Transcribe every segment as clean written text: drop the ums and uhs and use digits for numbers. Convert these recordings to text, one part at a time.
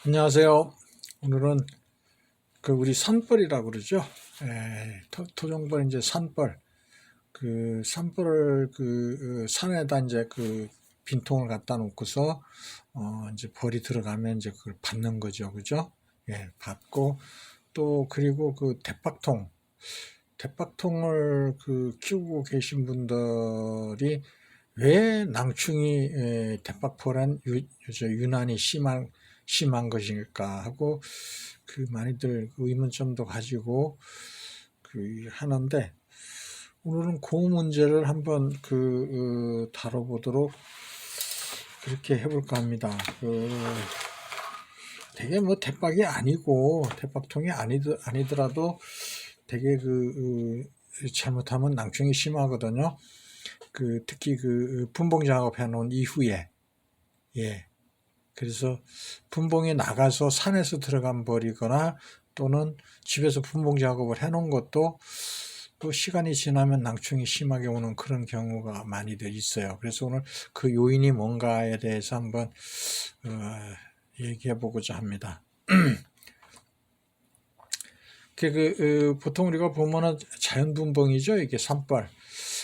안녕하세요. 오늘은 우리 산벌이라고 그러죠. 토종벌 이제 산벌. 산벌을 산에다 이제 빈통을 갖다 놓고서 이제 벌이 들어가면 이제 그걸 받는 거죠. 그죠? 받고 또 그리고 대박통을 키우고 계신 분들이 왜 낭충이 대박포란 유난히 심한 것일까 하고 많이들 의문점도 가지고 하는데, 오늘은 그 문제를 한번 다뤄보도록 그렇게 해볼까 합니다. 되게 뭐 대박이 아니고 대박통이 아니더라도 되게 잘못하면 낭충이 심하거든요. 특히 분봉 작업 해놓은 이후에, 그래서 분봉에 나가서 산에서 들어간 벌이거나 또는 집에서 분봉 작업을 해놓은 것도 또 시간이 지나면 낭충이 심하게 오는 그런 경우가 많이들 있어요. 그래서 오늘 그 요인이 뭔가에 대해서 한번 얘기해 보고자 합니다. 보통 우리가 보면은 자연 분봉이죠. 이게 산벌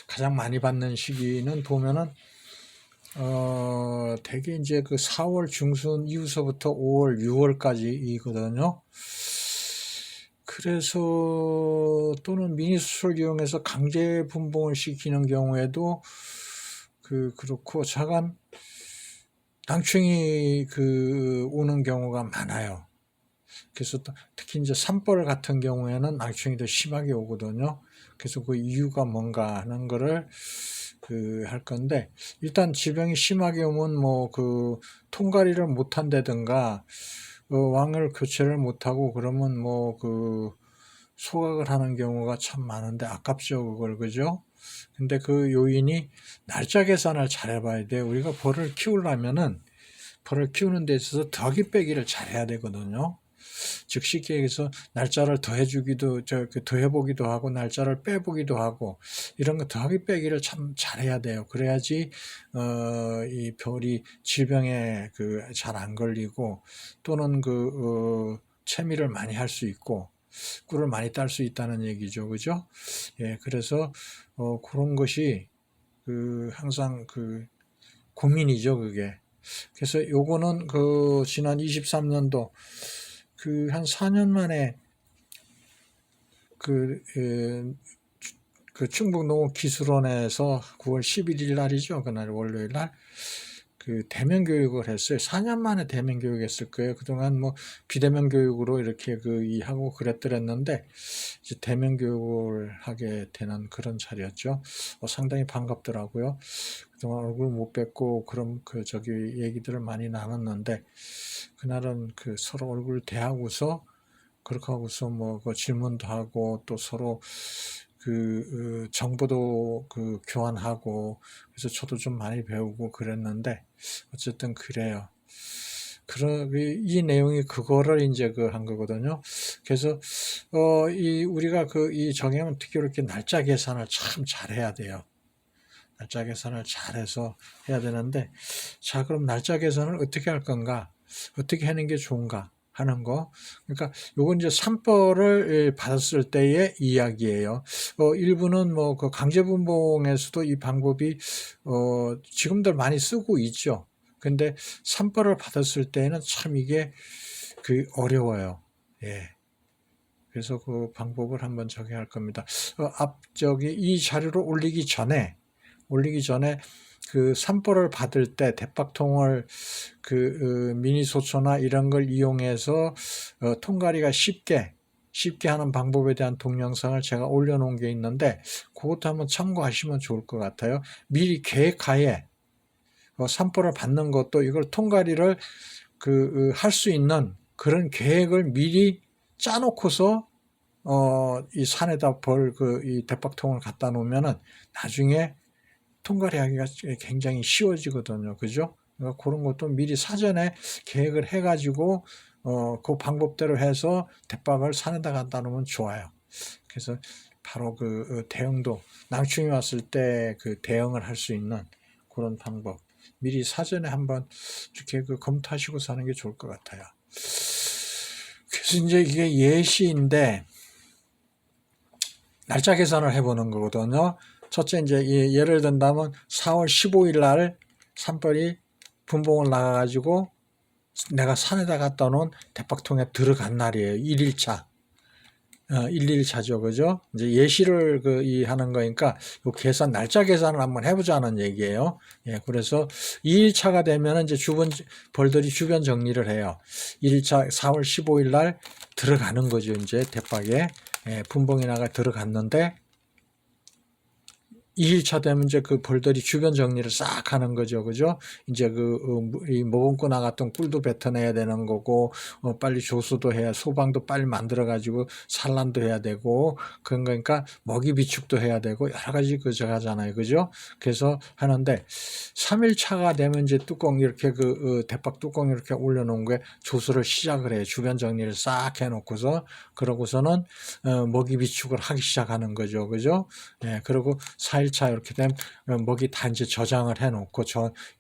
가장 많이 받는 시기는 보면은 대개 이제 4월 중순 이후서부터 5월, 6월까지이거든요. 그래서 또는 미니수술을 이용해서 강제 분봉을 시키는 경우에도 그렇고 자간 낭충이 오는 경우가 많아요. 그래서 특히 이제 산벌 같은 경우에는 낭충이 더 심하게 오거든요. 그래서 그 이유가 뭔가 하는 거를 할 건데, 일단 지병이 심하게 오면 통과리를 못 한다든가 왕을 교체를 못 하고 그러면 소각을 하는 경우가 참 많은데 아깝죠, 그걸. 그죠? 근데 그 요인이 날짜 계산을 잘 해봐야 돼요. 우리가 벌을 키우려면은 벌을 키우는 데 있어서 더하기 빼기를 잘 해야 되거든요. 즉 쉽게 얘기해서 날짜를 더해주기도 더해보기도 하고 날짜를 빼보기도 하고 이런 거 더하기 빼기를 참 잘해야 돼요. 그래야지 이 벌이 질병에 잘 안 걸리고 또는 채미를 많이 할 수 있고 꿀을 많이 딸 수 있다는 얘기죠. 그죠? 그래서 그런 것이 항상 고민이죠, 그게. 그래서 요거는 지난 23년도 한 4년 만에 충북농업기술원에서 9월 11일 날이죠. 그날 월요일 날 대면 교육을 했어요. 4년 만에 대면 교육했을 거예요. 그동안 비대면 교육으로 이렇게 하고 그랬더랬는데 이제 대면 교육을 하게 되는 그런 자리였죠. 상당히 반갑더라고요. 그동안 얼굴 못 뵙고 그런 얘기들을 많이 나눴는데, 그날은 서로 얼굴 대하고서 그렇게 하고서 질문도 하고 또 서로 정보도 교환하고, 그래서 저도 좀 많이 배우고 그랬는데 어쨌든 그래요. 이 내용이 그거를 이제 한 거거든요. 그래서 우리가 이 정형은 특히 이렇게 날짜 계산을 참 잘해야 돼요. 날짜 계산을 잘해서 해야 되는데, 자, 그럼 날짜 계산을 어떻게 할 건가? 어떻게 하는 게 좋은가? 하는 거. 그러니까 요건 이제 산벌을 받았을 때의 이야기예요. 일부는 강제분봉에서도 이 방법이 지금들 많이 쓰고 있죠. 근데 산벌을 받았을 때는 참 이게 어려워요. 그래서 그 방법을 한번 적용할 겁니다. 이 자료를 올리기 전에 산벌을 받을 때 대박통을 미니소초나 이런 걸 이용해서 통가리가 쉽게 하는 방법에 대한 동영상을 제가 올려놓은 게 있는데, 그것도 한번 참고하시면 좋을 것 같아요. 미리 계획하에 산벌을 받는 것도 이걸 통가리를 할 수 있는 그런 계획을 미리 짜놓고서 이 산에다 이 대박통을 갖다 놓으면은 나중에 통과를 하기가 굉장히 쉬워지거든요. 그죠? 그러니까 그런 것도 미리 사전에 계획을 해가지고 그 방법대로 해서 대박을 산에다 갖다 놓으면 좋아요. 그래서 바로 대응도 낭충이 왔을 때 대응을 할 수 있는 그런 방법 미리 사전에 한번 이렇게 검토하시고 사는 게 좋을 것 같아요. 그래서 이제 이게 예시인데 날짜 계산을 해보는 거거든요. 첫째 이제 예를 든다면 4월 15일 날 산벌이 분봉을 나가가지고 내가 산에다 갖다 놓은 대박통에 들어간 날이에요. 1일차. 1일차죠. 그죠? 이제 예시를 하는 거니까 요 계산, 날짜 계산을 한번 해보자는 얘기예요. 예, 그래서 2일차가 되면 이제 벌들이 주변 정리를 해요. 1일차 4월 15일 날 들어가는 거죠. 이제 대박에. 예, 분봉이 나가 들어갔는데 2일차 되면 이제 그 벌들이 주변 정리를 싹 하는 거죠. 그죠? 이제 이 머금고 나갔던 꿀도 뱉어내야 되는 거고, 빨리 조수도 해야, 소방도 빨리 만들어가지고 산란도 해야 되고, 그러니까 먹이 비축도 해야 되고, 여러 가지 저거 하잖아요. 그죠? 그래서 하는데, 3일차가 되면 이제 뚜껑 이렇게 대박 뚜껑 이렇게 올려놓은 거에 조수를 시작을 해요. 주변 정리를 싹 해놓고서, 그러고서는, 먹이 비축을 하기 시작하는 거죠. 그죠? 예, 그리고 4일차 이렇게 되면 먹이 다 이제 저장을 해놓고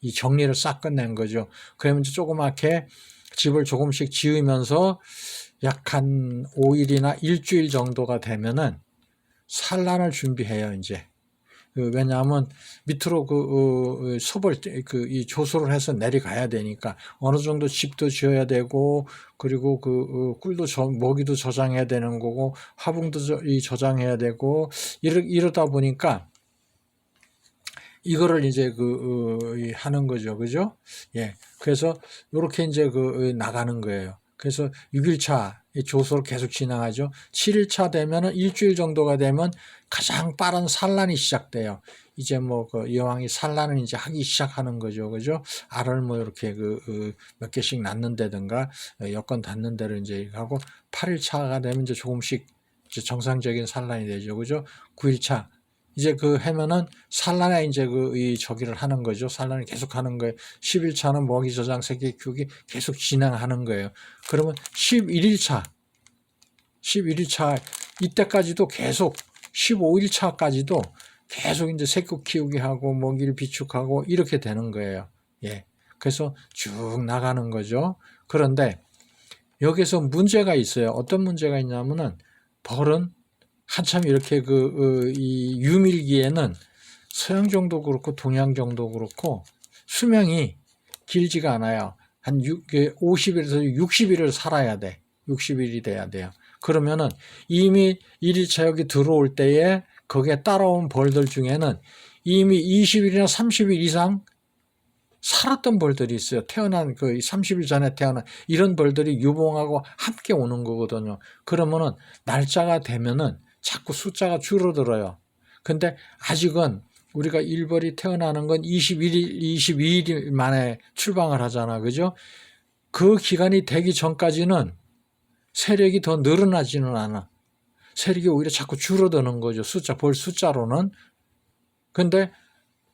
이 정리를 싹 끝낸 거죠. 그러면 이제 조그맣게 집을 조금씩 지으면서 약 한 5일이나 일주일 정도가 되면은 산란을 준비해요, 이제. 왜냐하면 밑으로 이 조소를 해서 내려가야 되니까 어느 정도 집도 지어야 되고, 그리고 꿀도 먹이도 저장해야 되는 거고, 화분도 저장해야 되고, 이러다 보니까 이거를 이제 하는 거죠. 그죠? 예. 그래서 요렇게 이제 나가는 거예요. 그래서 6일차 조소를 계속 진행하죠. 7일차 되면은 일주일 정도가 되면 가장 빠른 산란이 시작돼요. 이제 여왕이 산란을 이제 하기 시작하는 거죠. 그죠? 알을 이렇게 몇 개씩 낳는다든가, 여건 닿는 대로 이제 하고, 8일차가 되면 이제 조금씩 이제 정상적인 산란이 되죠. 그죠? 9일차. 이제 하면은 산란에 이제 저기를 하는 거죠. 산란을 계속 하는 거예요. 10일차는 먹이 저장, 새끼 키우기 계속 진행하는 거예요. 그러면 11일차 이때까지도 계속 15일차까지도 계속 이제 새끼 키우기 하고 먹이를 비축하고 이렇게 되는 거예요. 예. 그래서 쭉 나가는 거죠. 그런데 여기서 문제가 있어요. 어떤 문제가 있냐면은 벌은 한참 이렇게 이 유밀기에는 서양 정도 그렇고 동양 정도 그렇고 수명이 길지가 않아요. 한 50일에서 60일을 살아야 돼. 60일이 돼야 돼요. 그러면은 이미 1일차 여기 들어올 때에 거기에 따라온 벌들 중에는 이미 20일이나 30일 이상 살았던 벌들이 있어요. 태어난 30일 전에 태어난 이런 벌들이 유봉하고 함께 오는 거거든요. 그러면은 날짜가 되면은 자꾸 숫자가 줄어들어요. 근데 아직은 우리가 일벌이 태어나는 건 22일 만에 출방을 하잖아. 그죠? 그 기간이 되기 전까지는 세력이 더 늘어나지는 않아. 세력이 오히려 자꾸 줄어드는 거죠. 벌 숫자로는. 근데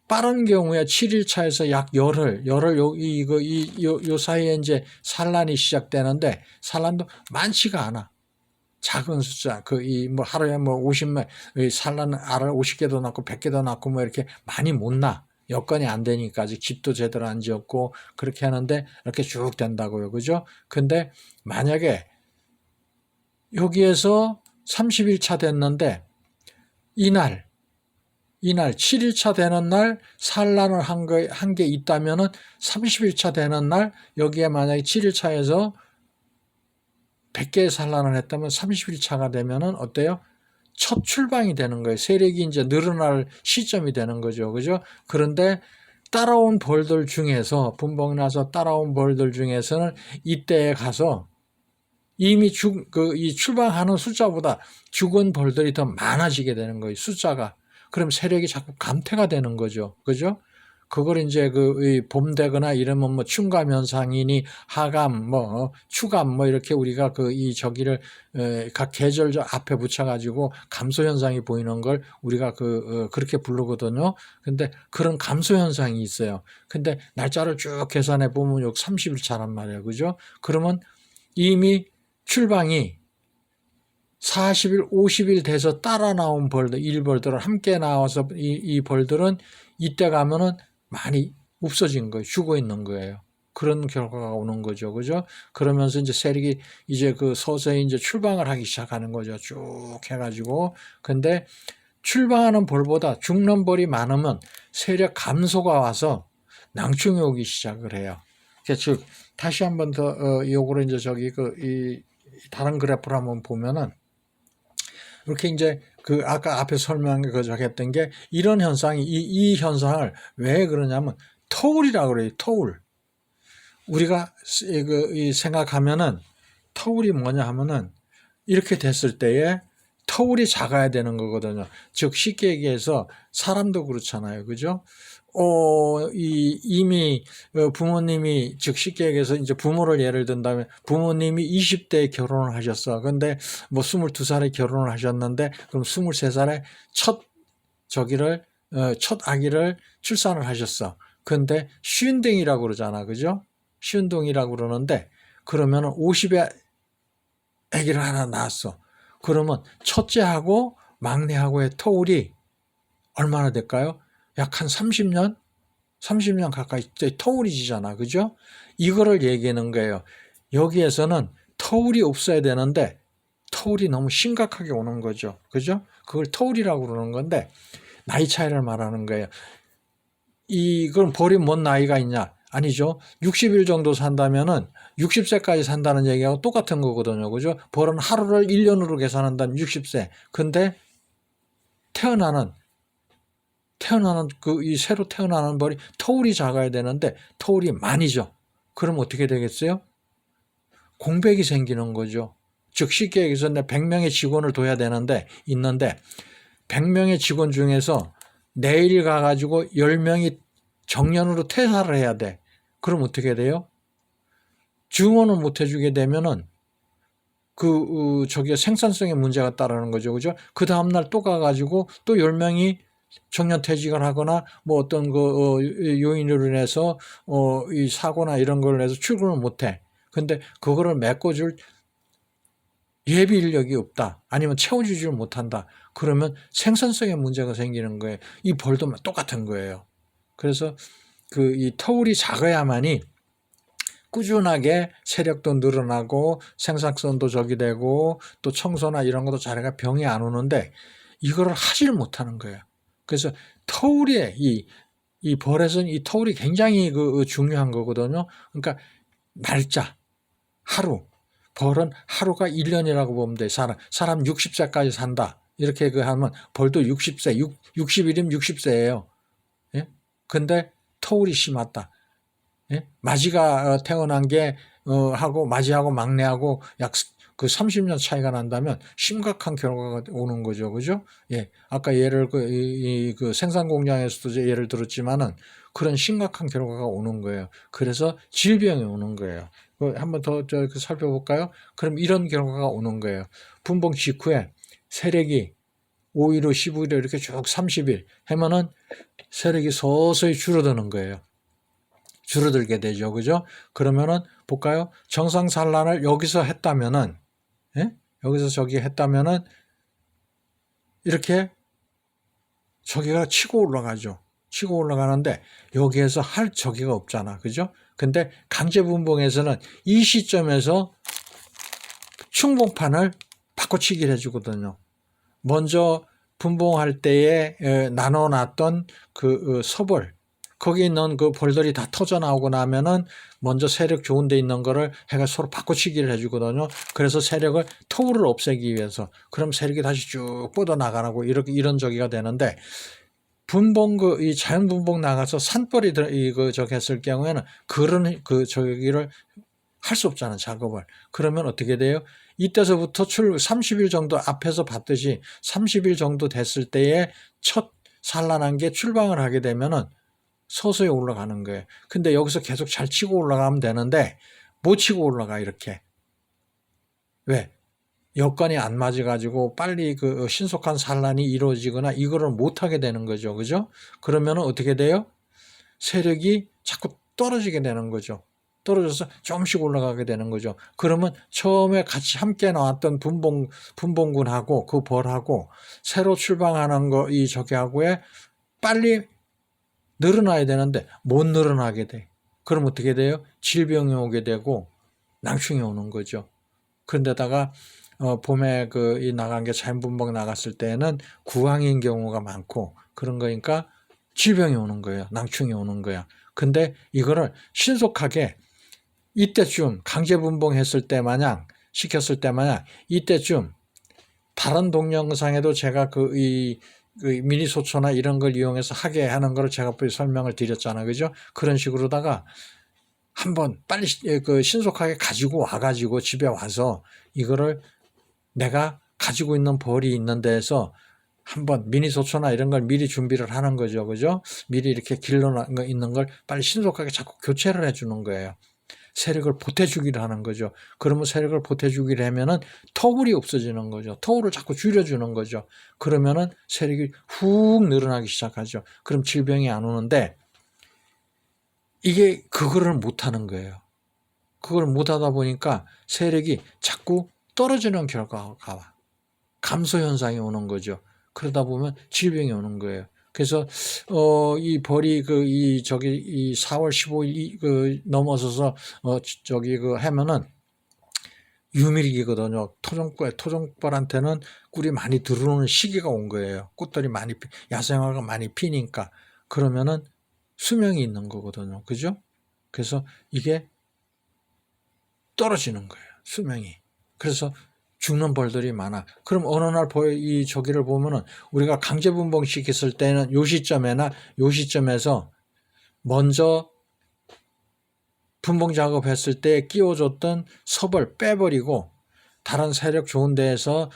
빠른 경우에 7일차에서 약 열흘 요 사이에 이제 산란이 시작되는데 산란도 많지가 않아. 작은 숫자, 하루에 50매, 산란 알을 50개도 낳고 100개도 낳고 이렇게 많이 못 낳아. 여건이 안 되니까 아직 집도 제대로 안 지었고 그렇게 하는데 이렇게 쭉 된다고요. 그죠? 근데 만약에 여기에서 30일차 됐는데 이날 7일차 되는 날 산란을 한 게 있다면은 30일차 되는 날 여기에 만약에 7일차에서 100개의 산란을 했다면 30일차가 되면은 어때요? 첫 출방이 되는 거예요. 세력이 이제 늘어날 시점이 되는 거죠. 그죠? 그런데 따라온 벌들 중에서 분봉 나서 따라온 벌들 중에서는 이때에 가서 이미 이 출방하는 숫자보다 죽은 벌들이 더 많아지게 되는 거예요. 숫자가. 그럼 세력이 자꾸 감퇴가 되는 거죠. 그죠? 그걸 이제 봄 되거나 이러면 충감 현상이니 하감, 추감, 이렇게 우리가 저기를 각 계절 앞에 붙여가지고 감소 현상이 보이는 걸 우리가 그렇게 부르거든요. 근데 그런 감소 현상이 있어요. 근데 날짜를 쭉 계산해 보면 여기 30일차란 말이에요. 그죠? 그러면 이미 출방이 40일, 50일 돼서 따라 나온 벌들, 일벌들을 함께 나와서 이 벌들은 이때 가면은 많이 없어진 거예요. 죽어 있는 거예요. 그런 결과가 오는 거죠. 그죠? 그러면서 이제 세력이 이제 그 서서히 이제 출방을 하기 시작하는 거죠. 쭉 해가지고. 근데 출방하는 벌보다 죽는 벌이 많으면 세력 감소가 와서 낭충이 오기 시작을 해요. 즉, 다시 한번 더, 요거를 이제 이 다른 그래프를 한번 보면은, 이렇게 이제 그 아까 앞에 설명한 했던 게 이런 현상이 이 현상을 왜 그러냐면 터울이라고 그래요. 터울. 우리가 생각하면은 터울이 뭐냐 하면은 이렇게 됐을 때에 터울이 작아야 되는 거거든요. 즉 쉽게 얘기해서 사람도 그렇잖아요. 그죠? 이미 부모님이 즉 쉽게 얘기해서 이제 부모를 예를 든다면 부모님이 20대에 결혼을 하셨어. 근데 뭐 22살에 결혼을 하셨는데 그럼 23살에 첫 아기를 출산을 하셨어. 근데 쉬운둥이라고 그러잖아. 그죠? 쉬운둥이라고 그러는데 그러면 50에 아기를 하나 낳았어. 그러면 첫째하고 막내하고의 터울이 얼마나 될까요? 약 한 30년? 30년 가까이 터울이 지잖아. 그죠? 이거를 얘기하는 거예요. 여기에서는 터울이 없어야 되는데 터울이 너무 심각하게 오는 거죠. 그죠? 그걸 터울이라고 그러는 건데 나이 차이를 말하는 거예요. 그럼 벌이 뭔 나이가 있냐? 아니죠. 60일 정도 산다면은 60세까지 산다는 얘기하고 똑같은 거거든요. 그죠? 벌은 하루를 1년으로 계산한다면 60세. 근데 태어나는 이 새로 태어나는 벌이 터울이 작아야 되는데 터울이 많이죠. 그럼 어떻게 되겠어요? 공백이 생기는 거죠. 즉 쉽게 얘기해서 100명의 직원을 둬야 되는데 있는데 100명의 직원 중에서 내일 가가지고 10명이 정년으로 퇴사를 해야 돼. 그럼 어떻게 돼요? 증원을 못 해주게 되면은 생산성에 문제가 따르는 거죠. 그죠? 그 다음날 또 가가지고 또 10명이 정년퇴직을 하거나 뭐 어떤 요인으로 인해서 이 사고나 이런 걸 해서 출근을 못 해. 근데 그거를 메꿔줄 예비 인력이 없다. 아니면 채워주지를 못한다. 그러면 생산성에 문제가 생기는 거예요. 이 벌도 똑같은 거예요. 그래서 이 터울이 작아야만이 꾸준하게 세력도 늘어나고 생산성도 되고 또 청소나 이런 것도 잘해가 병이 안 오는데 이거를 하지를 못하는 거예요. 그래서 터울의 이 벌에서는 이 터울이 굉장히 중요한 거거든요. 그러니까 날짜, 하루, 벌은 하루가 1년이라고 보면 돼. 사람 60세까지 산다. 이렇게 하면 벌도 60세, 60일이면 60세예요. 예? 근데 터울이 심하다. 예? 마지가 태어난 게 하고 마지하고 막내하고 약 30년 차이가 난다면 심각한 결과가 오는 거죠. 그죠? 예. 아까 예를 생산 공장에서도 예를 들었지만은 그런 심각한 결과가 오는 거예요. 그래서 질병이 오는 거예요. 한번 더 살펴볼까요? 그럼 이런 결과가 오는 거예요. 분봉 직후에 세력이 5일 후 15일 이렇게 쭉 30일 하면은 세력이 서서히 줄어드는 거예요. 줄어들게 되죠. 그죠? 그러면은 볼까요? 정상산란을 여기서 했다면은, 예? 여기서 했다면은 이렇게 저기가 치고 올라가죠. 치고 올라가는데 여기에서 할 저기가 없잖아. 그죠? 근데 강제분봉에서는 이 시점에서 충봉판을 바꿔치기를 해주거든요. 먼저 분봉할 때에 나눠놨던 서벌, 거기 있는 벌들이 다 터져 나오고 나면은 먼저 세력 좋은 데 있는 거를 해가 서로 바꿔치기를 해주거든요. 그래서 세력을 터울을 없애기 위해서. 그럼 세력이 다시 쭉 뻗어 나가라고 이런 저기가 되는데 분봉 이 자연 분봉 나가서 산벌이 했을 경우에는 그런 저기를 할 수 없잖아, 작업을. 그러면 어떻게 돼요? 이때서부터 30일 정도 앞에서 봤듯이 30일 정도 됐을 때에 첫 산란한 게 출방을 하게 되면은 서서히 올라가는 거예요. 근데 여기서 계속 잘 치고 올라가면 되는데 못 치고 올라가 이렇게. 왜? 여건이 안 맞아가지고 빨리 신속한 산란이 이루어지거나 이거를 못하게 되는 거죠. 그죠? 그러면은 어떻게 돼요? 세력이 자꾸 떨어지게 되는 거죠. 떨어져서 조금씩 올라가게 되는 거죠. 그러면 처음에 같이 함께 나왔던 분봉군하고 그 벌하고 새로 출방하는 저기하고에 빨리 늘어나야 되는데 못 늘어나게 돼. 그럼 어떻게 돼요? 질병이 오게 되고 낭충이 오는 거죠. 그런데다가 봄에 이 나간 게 자연분봉 나갔을 때는 구황인 경우가 많고 그런 거니까 질병이 오는 거예요. 낭충이 오는 거야. 근데 이거를 신속하게 이때쯤 강제분봉했을 때 마냥 시켰을 때 마냥 이때쯤 다른 동영상에도 제가 그 미니 소초나 이런 걸 이용해서 하게 하는 걸 제가 설명을 드렸잖아요. 그죠? 그런 식으로다가 한번 빨리 신속하게 가지고 와가지고 집에 와서 이거를 내가 가지고 있는 벌이 있는 데에서 한번 미니 소초나 이런 걸 미리 준비를 하는 거죠. 그죠? 미리 이렇게 길러 있는 걸 빨리 신속하게 자꾸 교체를 해주는 거예요. 세력을 보태주기를 하는 거죠. 그러면 세력을 보태주기를 하면은 터울이 없어지는 거죠. 터울을 자꾸 줄여주는 거죠. 그러면은 세력이 훅 늘어나기 시작하죠. 그럼 질병이 안 오는데 이게 그거를 못하는 거예요. 그걸 못하다 보니까 세력이 자꾸 떨어지는 결과가 와. 감소 현상이 오는 거죠. 그러다 보면 질병이 오는 거예요. 그래서 이 벌이 이 4월 15일 넘어서서 하면은 유밀기거든요. 토종벌한테는 꿀이 많이 들어오는 시기가 온 거예요. 꽃들이 많이 야생화가 많이 피니까. 그러면은 수명이 있는 거거든요. 그죠? 그래서 이게 떨어지는 거예요. 수명이. 그래서 죽는 벌들이 많아. 그럼 어느 날 저기를 보면은 우리가 강제분봉 시켰을 때는 요 시점에서 먼저 분봉 작업했을 때 끼워줬던 섭을 빼버리고 다른 세력 좋은 데에서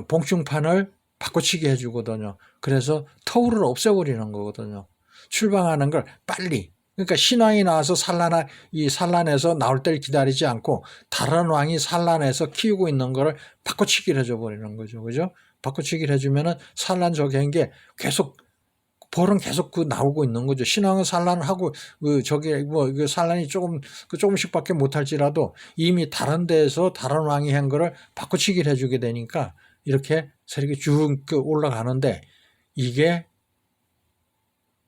봉충판을 바꿔치기 해주거든요. 그래서 터울을 없애버리는 거거든요. 출방하는 걸 빨리. 그러니까 신왕이 나와서 산란해서 나올 때를 기다리지 않고 다른 왕이 산란해서 키우고 있는 거를 바꿔치기를 해줘버리는 거죠. 그죠? 바꿔치기를 해주면은 산란 저기한 게 계속 벌은 계속 나오고 있는 거죠. 신왕은 산란을 하고 산란이 조금씩밖에 못할지라도 이미 다른 데에서 다른 왕이 한 거를 바꿔치기를 해주게 되니까 이렇게 세력이 쭉 올라가는데 이게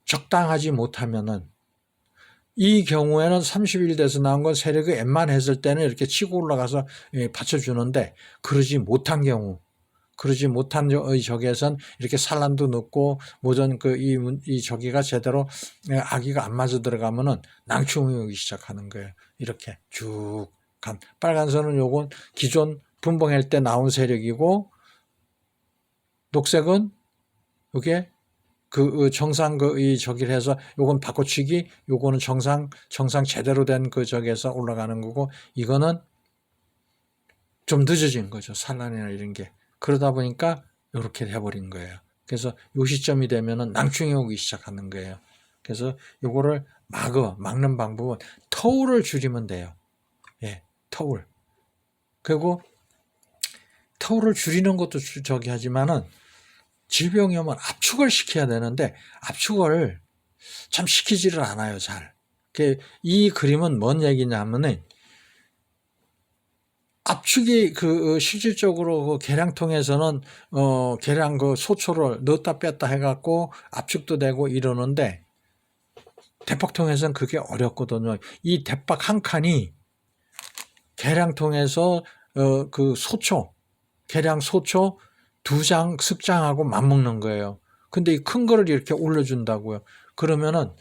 적당하지 못하면은 이 경우에는 30일 돼서 나온 건 세력이 웬만했을 때는 이렇게 치고 올라가서 받쳐주는데 그러지 못한 저기에선 이렇게 산란도 늦고 모든 이 저기가 제대로 아기가 안 맞아 들어가면은 낭충이 오기 시작하는 거예요. 이렇게 쭉 빨간 선은 요건 기존 분봉할 때 나온 세력이고 녹색은 이게 정상 저기를 해서 요건 바꿔치기, 요거는 정상 제대로 된 저기에서 올라가는 거고 이거는 좀 늦어진 거죠. 산란이나 이런 게. 그러다 보니까 이렇게 돼버린 거예요. 그래서 요 시점이 되면은 낭충이 오기 시작하는 거예요. 그래서 요거를 막는 방법은 터울을 줄이면 돼요. 예, 터울. 그리고 터울을 줄이는 것도 저기 하지만은 질병이 오면 압축을 시켜야 되는데 압축을 참 시키지를 않아요, 잘. 이 그림은 뭔 얘기냐면은 압축이 실질적으로 계량통에서는 계량 소초를 넣었다 뺐다 해갖고 압축도 되고 이러는데 대박통에서는 그게 어렵거든요. 이 대박 한 칸이 계량통에서 계량 소초 2장 습장하고 맞먹는 거예요. 근데 이 큰 거를 이렇게 올려준다고요. 그러면은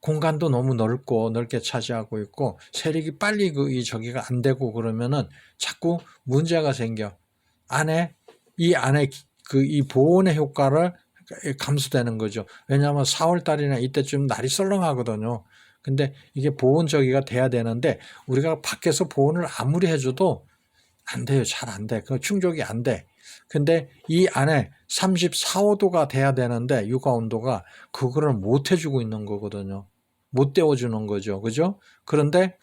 공간도 너무 넓게 차지하고 있고 세력이 빨리 저기가 안 되고 그러면은 자꾸 문제가 생겨. 이 안에 이 보온의 효과를 감소되는 거죠. 왜냐하면 4월 달이나 이때쯤 날이 썰렁하거든요. 근데 이게 보온 저기가 돼야 되는데 우리가 밖에서 보온을 아무리 해줘도 안 돼요. 잘 안 돼. 충족이 안 돼. 근데 이 안에 34, 5도가 돼야 되는데 육아 온도가 그거를 못 해주고 있는 거거든요. 못 데워주는 거죠. 그죠? 그런데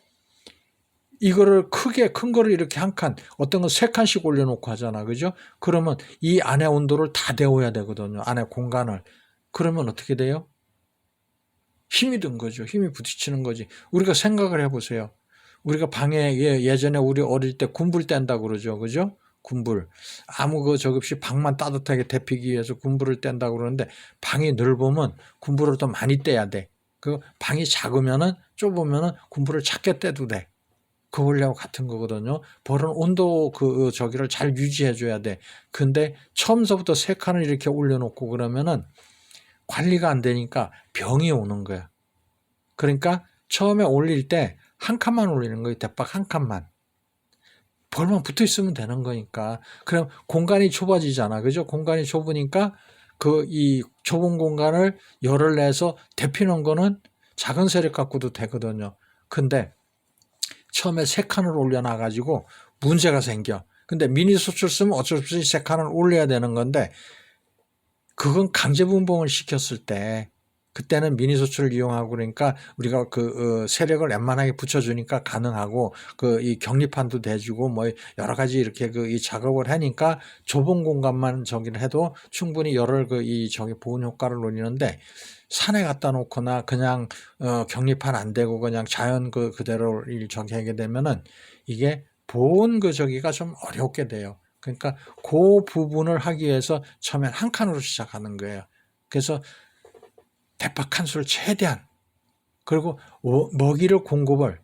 이거를 큰 거를 이렇게 한 칸, 어떤 건 3칸씩 올려놓고 하잖아. 그죠? 그러면 이 안에 온도를 다 데워야 되거든요. 안에 공간을. 그러면 어떻게 돼요? 힘이 든 거죠. 힘이 부딪히는 거지. 우리가 생각을 해보세요. 우리가 방에 예전에 우리 어릴 때 군불 뗀다고 그러죠. 그죠? 군불. 아무 저기 없이 방만 따뜻하게 데피기 위해서 군불을 뗀다고 그러는데 방이 넓으면 군불을 더 많이 떼야 돼. 그 방이 작으면은 좁으면은 군부를 작게 떼도 돼. 그 원리하고 같은 거거든요. 벌은 온도 저기를 잘 유지해 줘야 돼. 근데 처음서부터 3칸을 이렇게 올려놓고 그러면은 관리가 안 되니까 병이 오는 거야. 그러니까 처음에 올릴 때 한 칸만 올리는 거예요. 대박 한 칸만. 벌만 붙어 있으면 되는 거니까. 그럼 공간이 좁아지잖아. 그죠? 공간이 좁으니까 이 좁은 공간을 열을 내서 데피는 거는 작은 세력 갖고도 되거든요. 근데 처음에 3칸을 올려놔가지고 문제가 생겨. 근데 미니 소출 쓰면 어쩔 수 없이 3칸을 올려야 되는 건데 그건 강제 분봉을 시켰을 때 그때는 미니 소출을 이용하고 그러니까 우리가 세력을 웬만하게 붙여주니까 가능하고 이 격리판도 대주고 뭐 여러 가지 이렇게 이 작업을 하니까 좁은 공간만 저기를 해도 충분히 열을 저기 보온 효과를 노리는데 산에 갖다 놓거나 그냥 격리판 안 되고 그냥 자연 그대로 저기 하게 되면은 이게 보온 저기가 좀 어렵게 돼요. 그러니까 그 부분을 하기 위해서 처음엔 한 칸으로 시작하는 거예요. 그래서 대파 칸수를 최대한 그리고 먹이를 공급을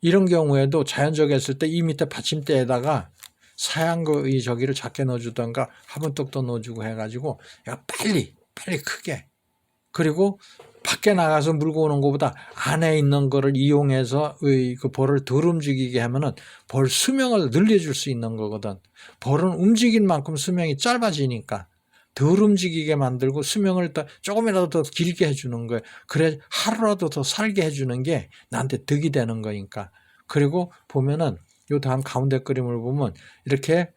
이런 경우에도 자연적에 했을 때 이 밑에 받침대에다가 사양 이 저기를 작게 넣어주던가 화분떡도 넣어주고 해가지고 빨리 크게 그리고 밖에 나가서 물고 오는 것보다 안에 있는 거를 이용해서 그 벌을 덜 움직이게 하면은 벌 수명을 늘려줄 수 있는 거거든. 벌은 움직인 만큼 수명이 짧아지니까 덜 움직이게 만들고 수명을 조금이라도 더 길게 해주는 거예요. 그래 하루라도 더 살게 해주는 게 나한테 득이 되는 거니까. 그리고 보면은 요 다음 가운데 그림을 보면 이렇게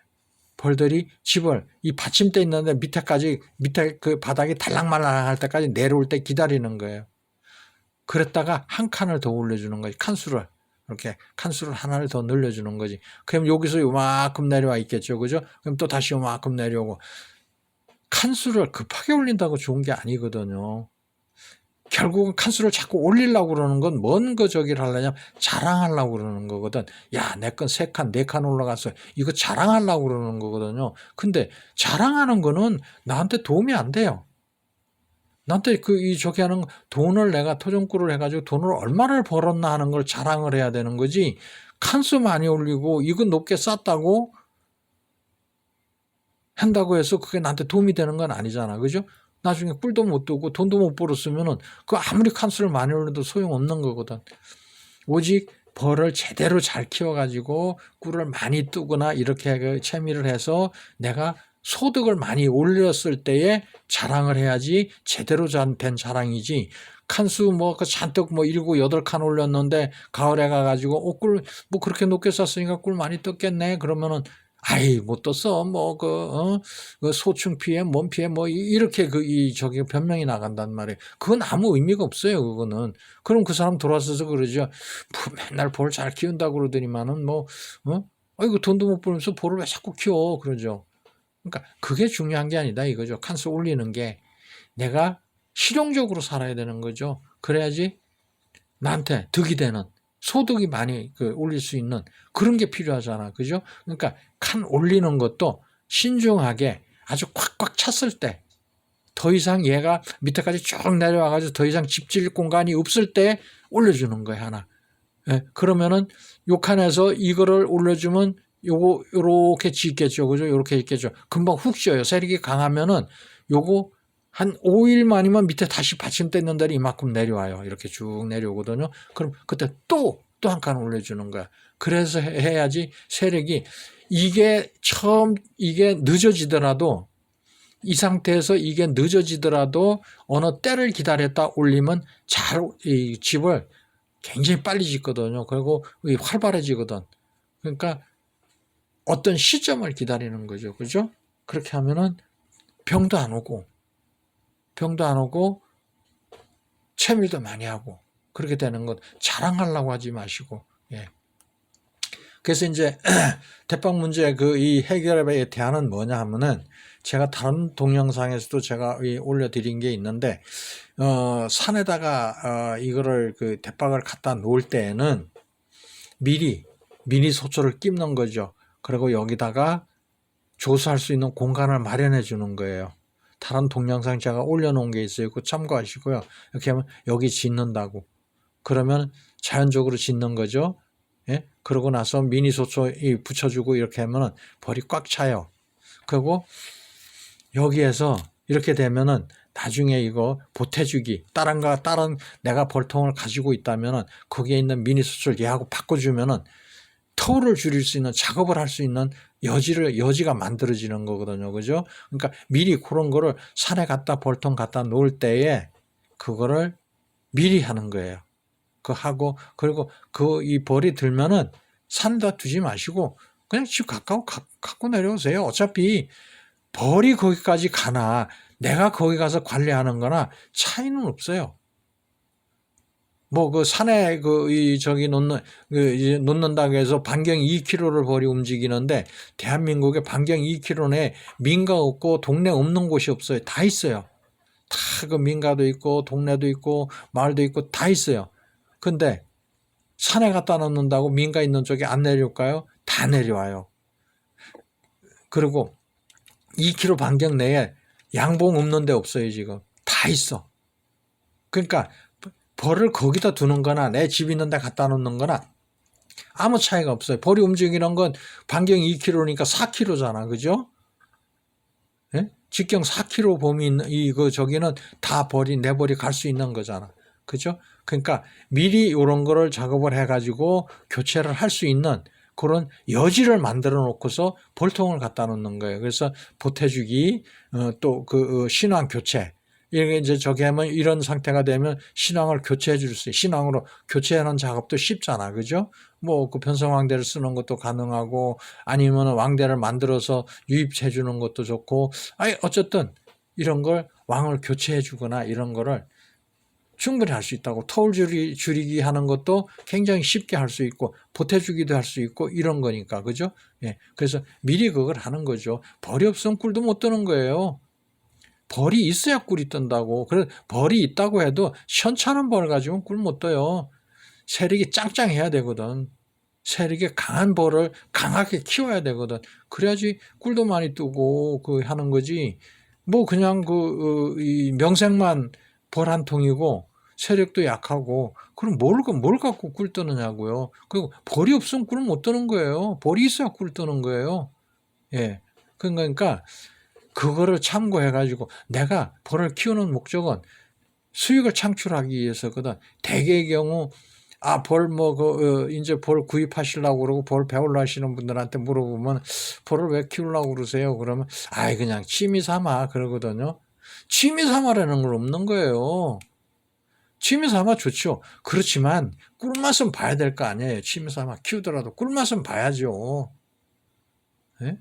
벌들이 집을 이 받침대 있는데 밑에 그 바닥이 달랑말랑할 때까지 내려올 때 기다리는 거예요. 그랬다가 한 칸을 더 올려주는 거지. 칸수를 이렇게 칸수를 하나를 더 늘려주는 거지. 그럼 여기서 요만큼 내려와 있겠죠, 그죠? 그럼 또 다시 요만큼 내려오고 칸수를 급하게 올린다고 좋은 게 아니거든요. 결국은 칸수를 자꾸 올리려고 그러는 건 뭔 저기를 하려냐면 자랑하려고 그러는 거거든. 야, 내 건 3칸, 4칸 올라갔어. 이거 자랑하려고 그러는 거거든요. 근데 자랑하는 거는 나한테 도움이 안 돼요. 나한테 저기 하는 돈을 내가 토종꿀을 해가지고 돈을 얼마를 벌었나 하는 걸 자랑을 해야 되는 거지. 칸수 많이 올리고 이거 높게 쌌다고 한다고 해서 그게 나한테 도움이 되는 건 아니잖아. 그죠? 나중에 꿀도 못 뜨고 돈도 못 벌었으면은 그 아무리 칸수를 많이 올려도 소용없는 거거든. 오직 벌을 제대로 잘 키워가지고 꿀을 많이 뜨거나 이렇게 채미를 해서 내가 소득을 많이 올렸을 때에 자랑을 해야지 제대로 된 자랑이지. 칸수 잔뜩 7, 8칸 올렸는데 가을에 가가지고 꿀 그렇게 높게 쌌으니까 꿀 많이 떴겠네. 그러면은 아이 못 떴어 그 소충 피해 몸 피해 이렇게 저기 변명이 나간단 말이에요. 그건 아무 의미가 없어요. 그거는 그럼 그 사람 돌아서서 그러죠. 맨날 벌 잘 키운다고 그러더니만은 아이고 돈도 못 벌면서 벌을 왜 자꾸 키워 그러죠. 그러니까 그게 중요한 게 아니다 이거죠. 칸수 올리는 게 내가 실용적으로 살아야 되는 거죠. 그래야지 나한테 득이 되는 소득이 많이 올릴 수 있는 그런 게 필요하잖아. 그죠? 그러니까 칸 올리는 것도 신중하게 아주 꽉꽉 찼을 때 더 이상 얘가 밑에까지 쭉 내려와가지고 더 이상 집질 공간이 없을 때 올려주는 거야, 하나. 예, 그러면은 요 칸에서 이거를 올려주면 요렇게 짓겠죠. 그죠? 요렇게 있겠죠. 금방 훅 씌어요. 세력이 강하면은 요거 한 5일 만이면 밑에 다시 받침대 있는 데를 이만큼 내려와요. 이렇게 쭉 내려오거든요. 그럼 그때 또 한 칸 올려주는 거야. 그래서 해야지 세력이 이게 늦어지더라도 이 상태에서 이게 늦어지더라도 어느 때를 기다렸다 올리면 이 집을 굉장히 빨리 짓거든요. 그리고 활발해지거든. 그러니까 어떤 시점을 기다리는 거죠. 그죠? 그렇게 하면은 병도 안 오고 채밀도 많이 하고 그렇게 되는 것 자랑하려고 하지 마시고 예. 그래서 이제 대빵 문제 이 해결에 대안은 뭐냐 하면은 제가 다른 동영상에서도 제가 올려드린 게 있는데 산에다가 이거를 대빵을 갖다 놓을 때에는 미리 미니 소초를 끼는 거죠. 그리고 여기다가 조수할 수 있는 공간을 마련해 주는 거예요. 다른 동영상 제가 올려놓은 게 있어요. 그거 참고하시고요. 이렇게 하면 여기 짓는다고. 그러면 자연적으로 짓는 거죠. 예? 그러고 나서 미니소초 붙여주고 이렇게 하면은 벌이 꽉 차요. 그리고 여기에서 이렇게 되면은 나중에 이거 보태주기, 다른 내가 벌통을 가지고 있다면은 거기에 있는 미니소초를 얘하고 바꿔주면은 터울을 줄일 수 있는 작업을 할 수 있는 여지가 만들어지는 거거든요. 그죠? 그러니까 미리 그런 거를 산에 벌통 갖다 놓을 때에 그거를 미리 하는 거예요. 그리고 이 벌이 들면은 산에다 두지 마시고 그냥 집 갖고 내려오세요. 어차피 벌이 거기까지 가나 내가 거기 가서 관리하는 거나 차이는 없어요. 뭐 그 산에 놓는다고 해서 반경 2km를 벌이 움직이는데 대한민국에 반경 2km 내에 민가 없고 동네 없는 곳이 없어요. 다 있어요. 다 그 민가도 있고 동네도 있고 마을도 있고 다 있어요. 근데 산에 갖다 놓는다고 민가 있는 쪽에 안 내려올까요? 다 내려와요. 그리고 2km 반경 내에 양봉 없는 데 없어요. 지금 다 있어. 그러니까 벌을 거기다 두는 거나 내 집 있는 데 갖다 놓는 거나 아무 차이가 없어요. 벌이 움직이는 건 반경 2km니까 4km잖아. 그죠? 예? 직경 4km 범위 있는 저기는 다 내 벌이 갈 수 있는 거잖아. 그죠? 그러니까 미리 이런 거를 작업을 해가지고 교체를 할 수 있는 그런 여지를 만들어 놓고서 벌통을 갖다 놓는 거예요. 그래서 보태주기, 또 신앙 교체. 이게 이제 저기 하면 이런 상태가 되면 신앙을 교체해 줄 수 있어요. 신앙으로 교체하는 작업도 쉽잖아. 그죠? 뭐 그 변성왕대를 쓰는 것도 가능하고 아니면 왕대를 만들어서 유입해 주는 것도 좋고 어쨌든 이런 걸 왕을 교체해 주거나 이런 거를 충분히 할 수 있다고. 터울 줄이기 하는 것도 굉장히 쉽게 할 수 있고 보태주기도 할 수 있고 이런 거니까. 그죠? 예. 그래서 미리 그걸 하는 거죠. 벌이 없으면 꿀도 못 뜨는 거예요. 벌이 있어야 꿀이 뜬다고. 그래 벌이 있다고 해도 현찮은 벌 가지고는 꿀 못 떠요. 세력이 짱짱해야 되거든. 세력이 강한 벌을 강하게 키워야 되거든. 그래야지 꿀도 많이 뜨고 하는 거지. 뭐 그냥 이 명색만 벌 한 통이고 세력도 약하고 그럼 뭘 갖고 꿀 뜨느냐고요. 그리고 벌이 없으면 꿀 못 뜨는 거예요. 벌이 있어야 꿀 뜨는 거예요. 예. 그러니까 그거를 참고해가지고 내가 벌을 키우는 목적은 수익을 창출하기 위해서거든. 대개의 경우 이제 벌 구입하시려고 그러고 벌 배우려 하시는 분들한테 물어보면 벌을 왜 키우려고 그러세요? 그러면 그냥 취미 삼아 그러거든요. 취미 삼아라는 건 없는 거예요. 취미 삼아 좋죠. 그렇지만 꿀맛은 봐야 될 거 아니에요. 취미 삼아 키우더라도 꿀맛은 봐야죠. 예?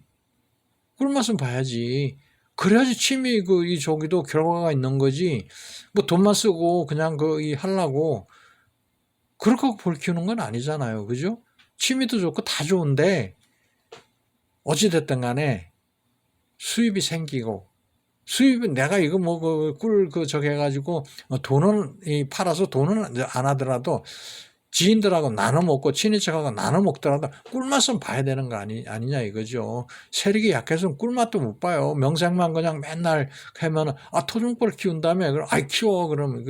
꿀맛은 봐야지. 그래야지 취미 저기도 결과가 있는 거지. 뭐 돈만 쓰고 그냥 하려고 그렇게 하고 벌 키우는 건 아니잖아요. 그죠? 취미도 좋고 다 좋은데 어찌됐든 간에 수입이 생기고 수입은 내가 이거 저기 해가지고 돈은 팔아서 돈은 안 하더라도 지인들하고 나눠 먹고 친인척하고 나눠 먹더라도 꿀맛은 봐야 되는 거 아니냐 이거죠. 세력이 약해서는 꿀맛도 못 봐요. 명색만 그냥 맨날 하면은 토종꿀 키운다며 그럼 키워 그러면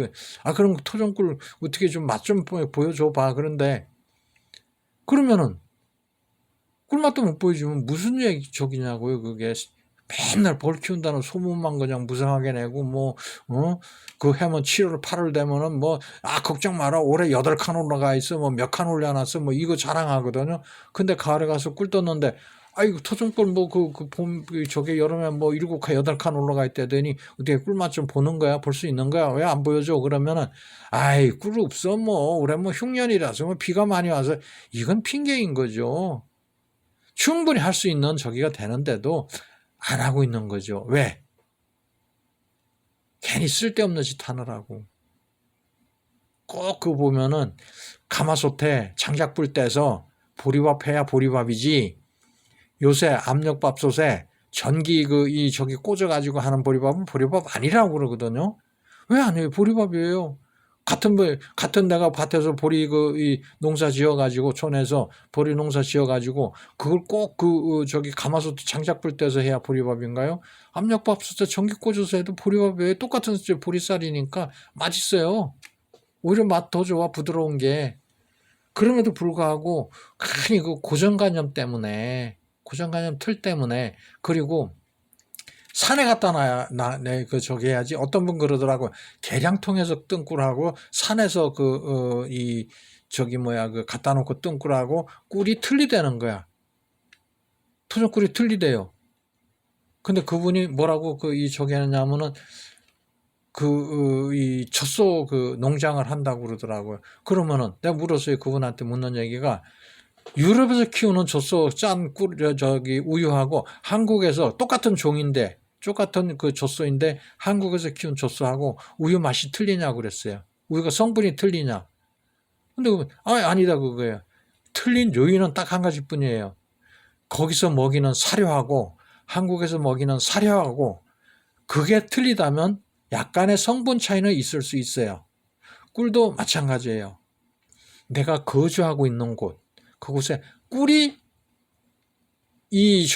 그럼 토종꿀 어떻게 좀 맛 좀 보여줘 봐. 그런데 그러면은 꿀맛도 못 보여주면 무슨 적이냐고요. 그게 맨날 벌 키운다는 소문만 그냥 무성하게 내고 그 해면 7월 8월 되면은 걱정 마라 올해 8칸 올라가 있어 몇 칸 올려놨어 이거 자랑하거든요. 근데 가을에 가서 꿀 떴는데 토종꿀 봄 저게 여름에 7칸 8칸 올라가 있다더니 어떻게 꿀맛 좀 보는 거야? 볼 수 있는 거야? 왜 안 보여줘? 그러면은 꿀 없어 올해 흉년이라서 비가 많이 와서 이건 핑계인 거죠. 충분히 할 수 있는 저기가 되는데도 안 하고 있는 거죠. 왜? 괜히 쓸데없는 짓 하느라고. 꼭 보면은 가마솥에 장작불 떼서 보리밥 해야 보리밥이지. 요새 압력밥솥에 전기 저기 꽂아가지고 하는 보리밥은 보리밥 아니라고 그러거든요. 왜 안 해요? 보리밥이에요. 같은 내가 밭에서 보리 이 농사 지어가지고, 촌에서 보리 농사 지어가지고, 그걸 꼭 저기 가마솥 장작불 떼서 해야 보리밥인가요? 압력밥솥에 전기 꽂아서 해도 보리밥이 똑같은 보리쌀이니까 맛있어요. 오히려 맛 더 좋아, 부드러운 게. 그럼에도 불구하고, 괜히 그 고정관념 때문에, 고정관념 틀 때문에, 그리고 산에 갖다 저기 해야지. 어떤 분 그러더라고. 계량통에서 뜬꿀하고 산에서 갖다 놓고 뜬꿀하고 꿀이 틀리다는 거야. 토종꿀이 틀리대요. 근데 그분이 뭐라고 저기 하냐면은 이 젖소 농장을 한다고 그러더라고요. 그러면은 내가 물었어요. 그분한테 묻는 얘기가 유럽에서 키우는 젖소 짠 우유하고 한국에서 똑같은 종인데 똑같은 젖소인데 한국에서 키운 젖소하고 우유 맛이 틀리냐고 그랬어요. 우유가 성분이 틀리냐. 근데 아니다 그거예요. 틀린 요인은 딱 한 가지뿐이에요. 거기서 먹이는 사료하고 한국에서 먹이는 사료하고 그게 틀리다면 약간의 성분 차이는 있을 수 있어요. 꿀도 마찬가지예요. 내가 거주하고 있는 곳, 그곳에 꿀이 이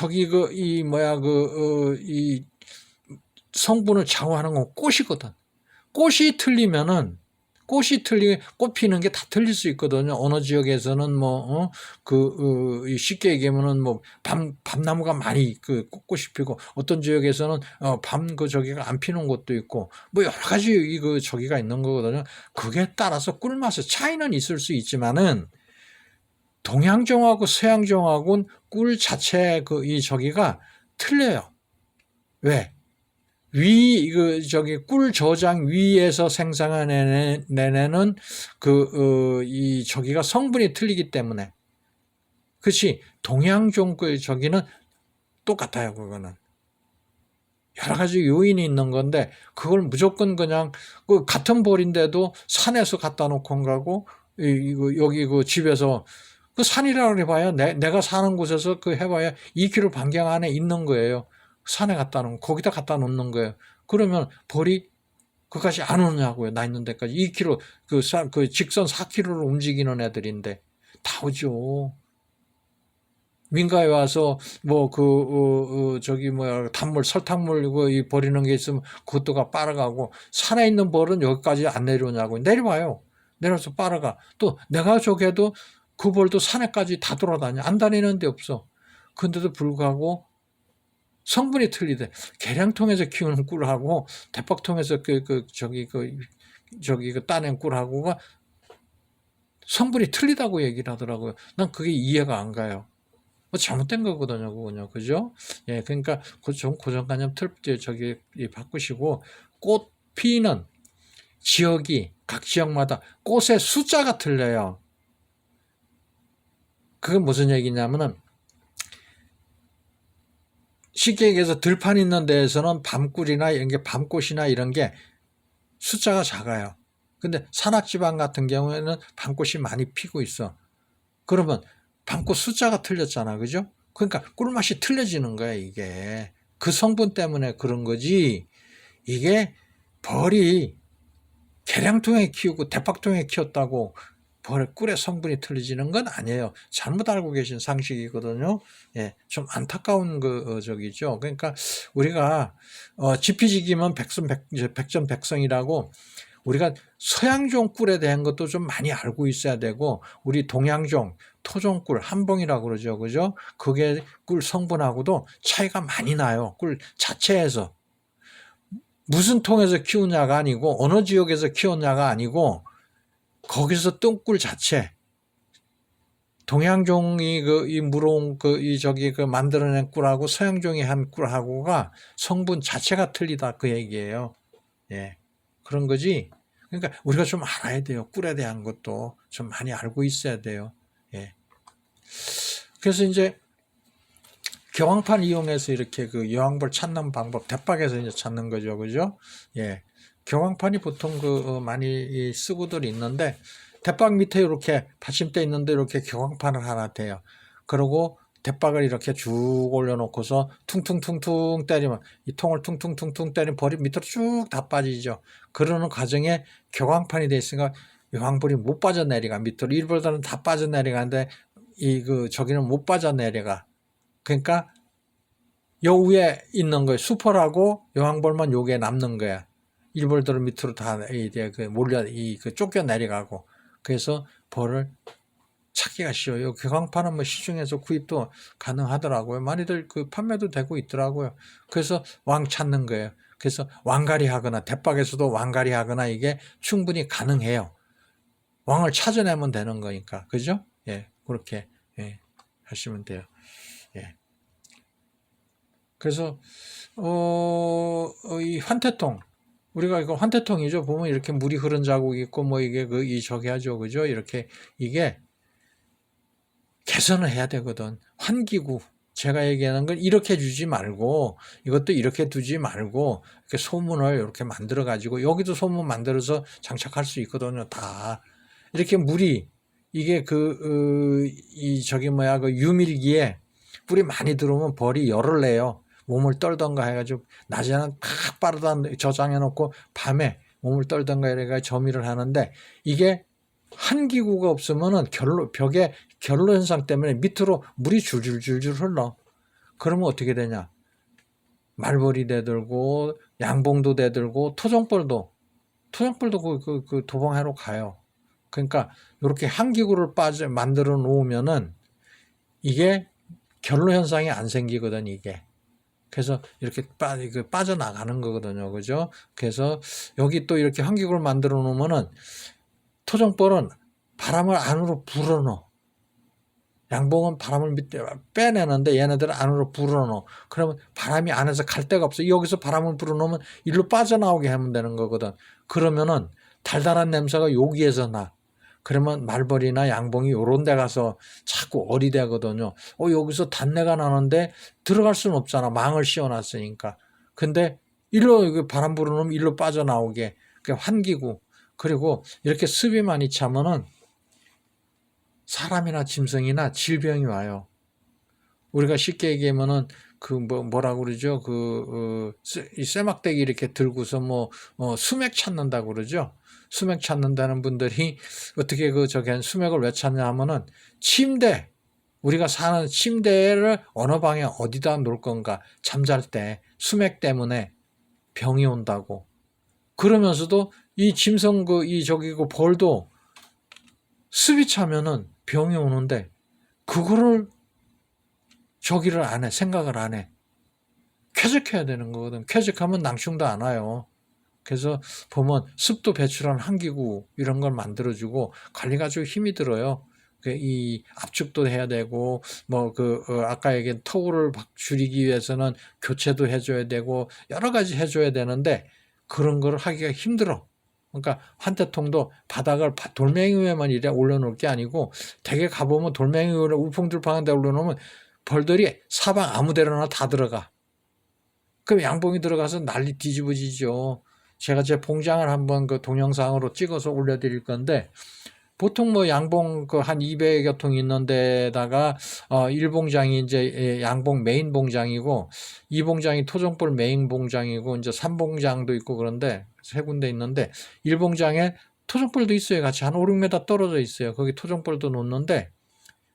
성분을 좌우하는 건 꽃이거든. 꽃이 틀리면은 꽃 피는 게 다 틀릴 수 있거든요. 어느 지역에서는 쉽게 얘기하면은 밤나무가 많이 꽃이 피고 어떤 지역에서는 저기가 안 피는 곳도 있고 여러 가지 저기가 있는 거거든요. 그게 따라서 꿀맛의 차이는 있을 수 있지만은 동양종하고 서양종하고는 꿀 자체 저기가 틀려요. 왜? 꿀 저장 위에서 생산해내는 저기가 성분이 틀리기 때문에. 그렇지. 동양종 저기는 똑같아요, 그거는. 여러 가지 요인이 있는 건데, 그걸 무조건 그냥, 같은 볼인데도 산에서 갖다 놓고 가고, 여기 집에서, 산이라고 해봐야, 내가 사는 곳에서 해봐야 2km 반경 안에 있는 거예요. 산에 갖다 놓은 거기다 갖다 놓는 거예요. 그러면 벌이 그까지 안 오냐고요. 나 있는 데까지 2km 직선 4km로 움직이는 애들인데 다 오죠. 민가에 와서 단물 설탕물 버리는 게 있으면 그것도가 빨아가고 산에 있는 벌은 여기까지 안 내려오냐고. 내려와요. 내려서 빨아가. 또 내가 저게도 그 벌도 산에까지 다 돌아다녀. 안 다니는 데 없어. 근데도 불구하고 성분이 틀리대. 계량통에서 키우는 꿀하고 대박통에서 따낸 꿀하고가 성분이 틀리다고 얘기를 하더라고요. 난 그게 이해가 안 가요. 잘못된 거거든요, 그거요. 그죠? 예, 그러니까 좀 고정관념 바꾸시고 꽃 피는 각 지역마다 꽃의 숫자가 틀려요. 그게 무슨 얘기냐면은 쉽게 얘기해서 들판 있는 데에서는 밤꿀이나 이런 게 밤꽃이나 이런 게 숫자가 작아요. 근데 산악지방 같은 경우에는 밤꽃이 많이 피고 있어. 그러면 밤꽃 숫자가 틀렸잖아. 그죠? 그러니까 꿀맛이 틀려지는 거야, 이게. 그 성분 때문에 그런 거지. 이게 벌이 계량통에 키우고 대박통에 키웠다고 꿀의 성분이 틀려지는 건 아니에요. 잘못 알고 계신 상식이거든요. 예, 좀 안타까운 저기죠. 그러니까 우리가 지피지기면 백전백성이라고 우리가 서양종 꿀에 대한 것도 좀 많이 알고 있어야 되고 우리 동양종 토종꿀 한봉이라고 그러죠. 그죠? 그게 꿀 성분하고도 차이가 많이 나요. 꿀 자체에서. 무슨 통에서 키우냐가 아니고 어느 지역에서 키웠냐가 아니고 거기서 뜬꿀 자체 동양종이 물어온 만들어낸 꿀하고 서양종이 한 꿀하고가 성분 자체가 틀리다 그 얘기예요. 예. 그런 거지. 그러니까 우리가 좀 알아야 돼요. 꿀에 대한 것도 좀 많이 알고 있어야 돼요. 예. 그래서 이제 경황판 이용해서 이렇게 여왕벌 찾는 방법 대박에서 이제 찾는 거죠. 그죠? 예. 경황판이 보통 많이 쓰고들 있는데 대박 밑에 이렇게 받침대 있는데 이렇게 경황판을 하나 대요. 그리고 대박을 이렇게 쭉 올려놓고서 퉁퉁퉁퉁 때리면, 이 통을 퉁퉁퉁퉁 때리면 벌이 밑으로 쭉 다 빠지죠. 그러는 과정에 교광판이 돼 있으니까 요황벌이 못 빠져내려가. 밑으로 일벌들은 다 빠져내려가는데 저기는 못 빠져내려가. 그러니까 요 위에 있는 거예요. 수펄하고 여왕벌만 요게 남는 거야. 일벌들은 밑으로 다 이제 몰려 쫓겨 내려가고. 그래서 벌을 찾기가 쉬워요. 교광판은 뭐 시중에서 구입도 가능하더라고요. 많이들 판매도 되고 있더라고요. 그래서 왕 찾는 거예요. 그래서 왕갈이 하거나 대박에서도 왕갈이 하거나 이게 충분히 가능해요. 왕을 찾아내면 되는 거니까. 그죠? 예. 그렇게 하시면 돼요. 예. 그래서 이 환태통, 우리가 이거 환태통이죠. 보면 이렇게 물이 흐른 자국 있고 뭐 이게 저기 하죠. 그죠? 이렇게 이게 개선을 해야 되거든. 환기구. 제가 얘기하는 건 이렇게 주지 말고 이것도 이렇게 두지 말고 이렇게 소문을 이렇게 만들어 가지고 여기도 소문 만들어서 장착할 수 있거든요. 다 이렇게 물이 이게 저기 뭐야 유밀기에 물이 많이 들어오면 벌이 열을 내요. 몸을 떨던가 해가지고 낮에는 탁 빠르다 저장해 놓고 밤에 몸을 떨던가 이래가 점유를 하는데 이게 환기구가 없으면은 벽에 결로 현상 때문에 밑으로 물이 줄줄줄줄 흘러. 그러면 어떻게 되냐? 말벌이 대들고 양봉도 대들고 토종벌도 그 도봉하러 가요. 그러니까 이렇게 환기구를 만들어 놓으면은 이게 결로 현상이 안 생기거든 이게. 그래서 이렇게 빠져나가는 거거든요. 그죠? 그래서 여기 또 이렇게 환기구를 만들어 놓으면은 토종벌은 바람을 안으로 불어넣어. 양봉은 바람을 밑에 빼내는데 얘네들은 안으로 불어넣어. 그러면 바람이 안에서 갈 데가 없어. 여기서 바람을 불어넣으면 일로 빠져나오게 하면 되는 거거든. 그러면은 달달한 냄새가 여기에서 나. 그러면 말벌이나 양봉이 요런 데 가서 자꾸 어리대거든요. 여기서 단내가 나는데 들어갈 수는 없잖아. 망을 씌워놨으니까. 근데 일로 바람 불어넣으면 일로 빠져나오게. 환기구. 그리고 이렇게 습이 많이 차면은 사람이나 짐승이나 질병이 와요. 우리가 쉽게 얘기하면은 뭐라고 그러죠? 이 쇠막대기 이렇게 들고서 수맥 찾는다고 그러죠? 수맥 찾는다는 분들이 어떻게 수맥을 왜 찾냐 하면은 우리가 사는 침대를 어느 방에 어디다 놓을 건가 잠잘 때 수맥 때문에 병이 온다고. 그러면서도 이 짐승 벌도 습이 차면은 병이 오는데 그거를 저기를 안 해. 생각을 안 해. 쾌적해야 되는 거거든. 쾌적하면 낭충도 안 와요. 그래서 보면 습도 배출한 환기구 이런 걸 만들어주고 관리가 좀 힘이 들어요. 이 압축도 해야 되고 아까 얘기한 터울을 줄이기 위해서는 교체도 해줘야 되고 여러 가지 해줘야 되는데 그런 걸 하기가 힘들어. 그러니까 환태통도 바닥을 돌멩이 위에만 이래 올려놓을 게 아니고 대개 가보면 돌멩이 위에 우풍들팡한 데 올려놓으면 벌들이 사방 아무 데나 다 들어가. 그럼 양봉이 들어가서 난리 뒤집어지죠. 제가 제 봉장을 한번 동영상으로 찍어서 올려드릴 건데 보통 양봉 한 200여 통 있는 데다가 1봉장이 이제 양봉 메인 봉장이고 2봉장이 토종벌 메인 봉장이고 이제 3봉장도 있고 그런데 세 군데 있는데 1봉장에 토종벌도 있어요. 같이 한 5, 6m 떨어져 있어요. 거기 토종벌도 놓는데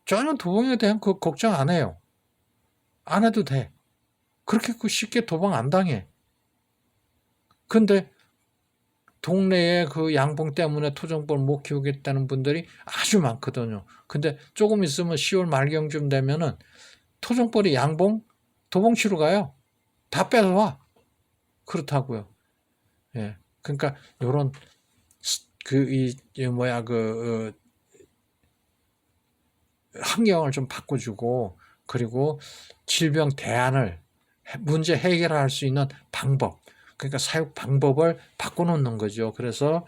전혀 도봉에 대한 걱정 안 해요. 안 해도 돼. 그렇게 쉽게 도봉 안 당해. 근데 동네에 양봉 때문에 토종벌 못 키우겠다는 분들이 아주 많거든요. 근데 조금 있으면 10월 말경쯤 되면은 토종벌이 양봉, 도봉치로 가요. 다 뺏어와. 그렇다고요. 예. 그러니까 요런 환경을 좀 바꿔주고 그리고 질병 대안을 문제 해결할 수 있는 방법, 그러니까 사육 방법을 바꿔놓는 거죠. 그래서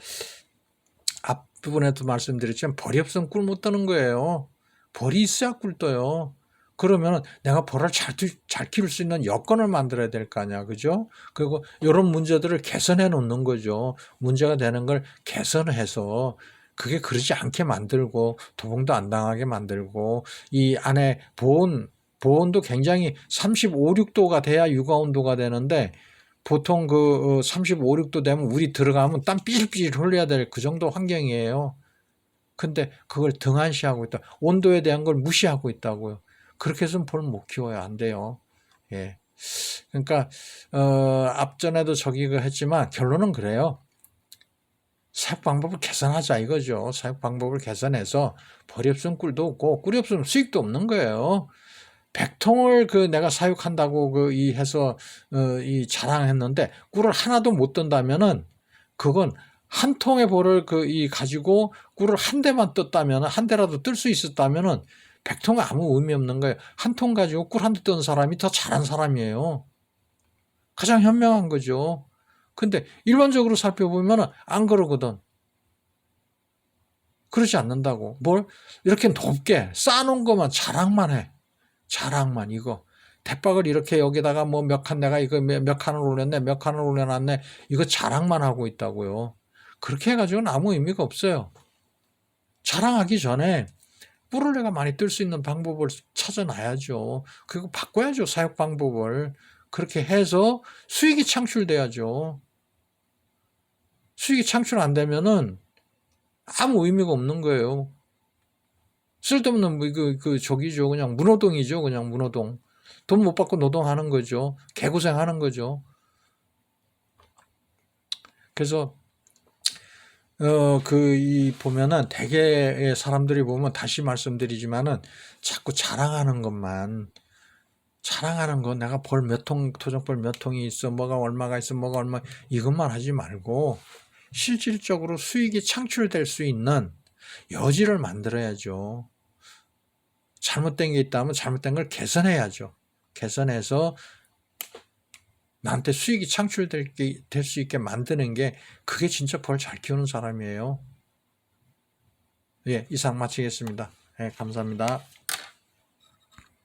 앞부분에도 말씀드렸지만 벌이 없으면 꿀 못 떠는 거예요. 벌이 있어야 꿀 떠요. 그러면 내가 벌을 잘 키울 수 있는 여건을 만들어야 될 거 아니야. 그죠? 그리고 이런 문제들을 개선해 놓는 거죠. 문제가 되는 걸 개선해서 그게 그러지 않게 만들고 도봉도 안 당하게 만들고 이 안에 보온 보온도 굉장히 35, 6도가 돼야 육아 온도가 되는데 보통 그 35, 6도 되면 우리 들어가면 땀 삐질삐질 흘려야 될 그 정도 환경이에요. 근데 그걸 등한시하고 있다. 온도에 대한 걸 무시하고 있다고요. 그렇게 해서는 벌 못 키워요. 안 돼요. 예. 그러니까 앞전에도 저기 했지만 결론은 그래요. 사육 방법을 개선하자 이거죠. 사육 방법을 개선해서 벌이 없으면 꿀도 없고 꿀이 없으면 수익도 없는 거예요. 100통을 그 내가 사육한다고 그 이 해서 이 자랑했는데 꿀을 하나도 못 뜬다면은 그건 한 통의 벌을 그 이 가지고 꿀을 한 대만 떴다면 한 대라도 뜰 수 있었다면은 100통은 아무 의미 없는 거예요. 한 통 가지고 꿀 한 대 뜬 사람이 더 잘한 사람이에요. 가장 현명한 거죠. 근데 일반적으로 살펴보면은 안 그러거든. 그러지 않는다고. 뭘 이렇게 높게 쌓아놓은 것만 자랑만 해. 자랑만 이거. 대박을 이렇게 여기다가 뭐 몇 칸 내가 이거 몇 칸을 올렸네, 몇 칸을 올려놨네. 이거 자랑만 하고 있다고요. 그렇게 해가지고는 아무 의미가 없어요. 자랑하기 전에 꿀을 내가 많이 뜰 수 있는 방법을 찾아놔야죠. 그리고 바꿔야죠. 사육 방법을. 그렇게 해서 수익이 창출돼야죠. 수익이 창출 안 되면은 아무 의미가 없는 거예요. 쓸데없는 저기죠. 그냥 문호동이죠. 그냥 문호동. 돈 못 받고 노동하는 거죠. 개고생하는 거죠. 그래서 보면은 대개의 사람들이 보면 다시 말씀드리지만은 자꾸 자랑하는 것만 자랑하는 거 내가 벌 몇 통 토종벌 몇 통이 있어 뭐가 얼마가 있어 뭐가 얼마 이것만 하지 말고 실질적으로 수익이 창출될 수 있는 여지를 만들어야죠. 잘못된 게 있다면 잘못된 걸 개선해야죠. 개선해서 나한테 수익이 창출될 수 있게 만드는 게 그게 진짜 벌 잘 키우는 사람이에요. 예, 이상 마치겠습니다. 예, 감사합니다.